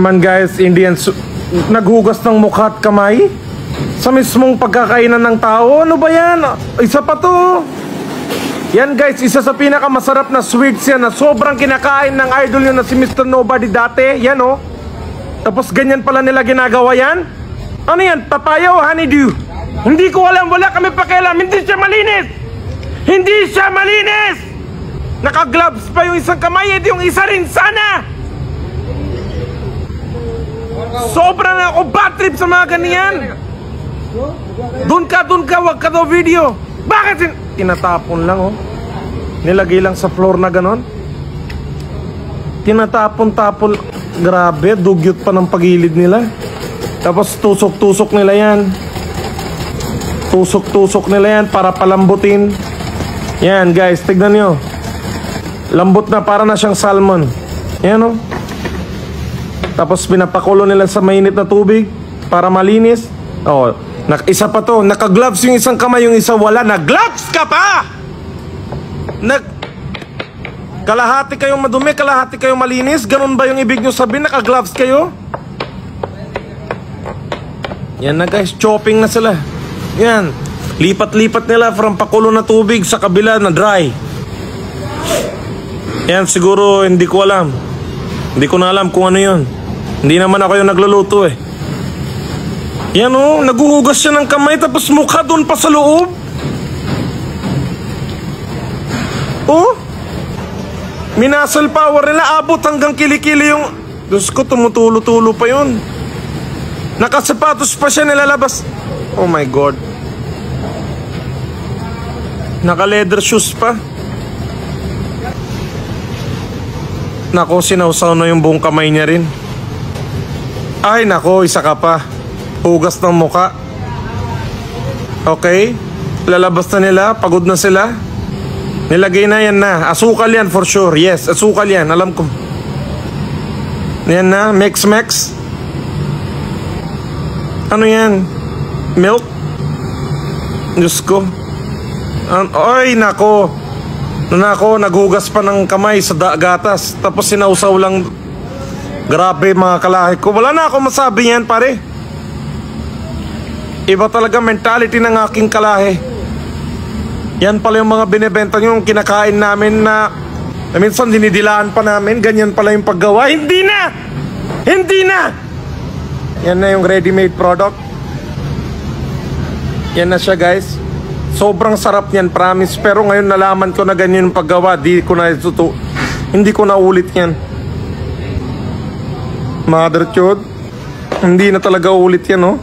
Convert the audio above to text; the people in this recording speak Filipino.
Man guys, Indians naghugas ng mukha at kamay sa mismong pagkakainan ng tao. Ano ba yan? Isa pa to. Yan guys, isa sa pinakamasarap na sweets yan na sobrang kinakain ng idol yun na si Mr. Nobody dati. Yan oh. Tapos ganyan pala nila ginagawa yan. Ano yan? Papaya o honeydew? Hindi ko alam, wala kami pakialam. Hindi siya malinis. Hindi siya malinis. Naka-gloves pa yung isang kamay, edi yung isa rin sana. Sobra na ako bad trip sa mga ganyan. Doon ka, wag ka daw video. Bakit? Tinatapon lang oh. Nilagay lang sa floor na ganon. Tinatapon-tapon. Grabe, dugyot pa ng pagilid nila. Tapos tusok-tusok nila yan. Tusok-tusok nila yan para palambutin. Yan guys, tignan nyo. Lambot na, para na siyang salmon. Yan oh. Tapos pinapakulo nila sa mainit na tubig para malinis. Oh, isa pa to, naka-gloves yung isang kamay, yung isa wala. Nag-gloves ka pa! Kalahati kayong madumi, kalahati kayong malinis. Ganun ba yung ibig nyo sabihin? Naka-gloves kayo? Yan na guys, chopping na sila. Yan, lipat-lipat nila from pakulo na tubig sa kabila na dry. Yan, siguro hindi ko alam. Hindi ko na alam kung ano yun. Hindi naman ako yung nagluluto eh. Yan oh, naguhugas siya ng kamay tapos mukha doon pa sa loob. Oh, minasal power nila, abot hanggang kilikili yung... Diyos ko, tumutulo-tulo pa yun. Nakasapatos pa siya, nilalabas. Oh my God. Naka-leather shoes pa. Nako, sinawsaw na yung buong kamay niya rin. Ay nako, isa ka pa. Hugas ng muka. Okay, lalabas na nila, pagod na sila. Nilagay na yan na. Asukal yan for sure. Yes, asukal yan, alam ko. Yan na, mix. Ano yan? Milk? Diyos ko. Ay nako. Nako, naghugas pa ng kamay sa gatas. Tapos sinausaw lang. Grabe mga kalahi ko. Wala na ako masabi yan pare. Iba talaga mentality ng aking kalahi. Yan pala yung mga binibenta nyo, yung kinakain namin na minsan dinidilaan pa namin. Ganyan pala yung paggawa. Hindi na! Hindi na! Yan na yung ready-made product. Yan na siya guys. Sobrang sarap niyan, promise. Pero ngayon nalaman ko na ganyan yung paggawa. Hindi ko na ulit yan. Mother chod. Hindi na talaga ulit yan oh.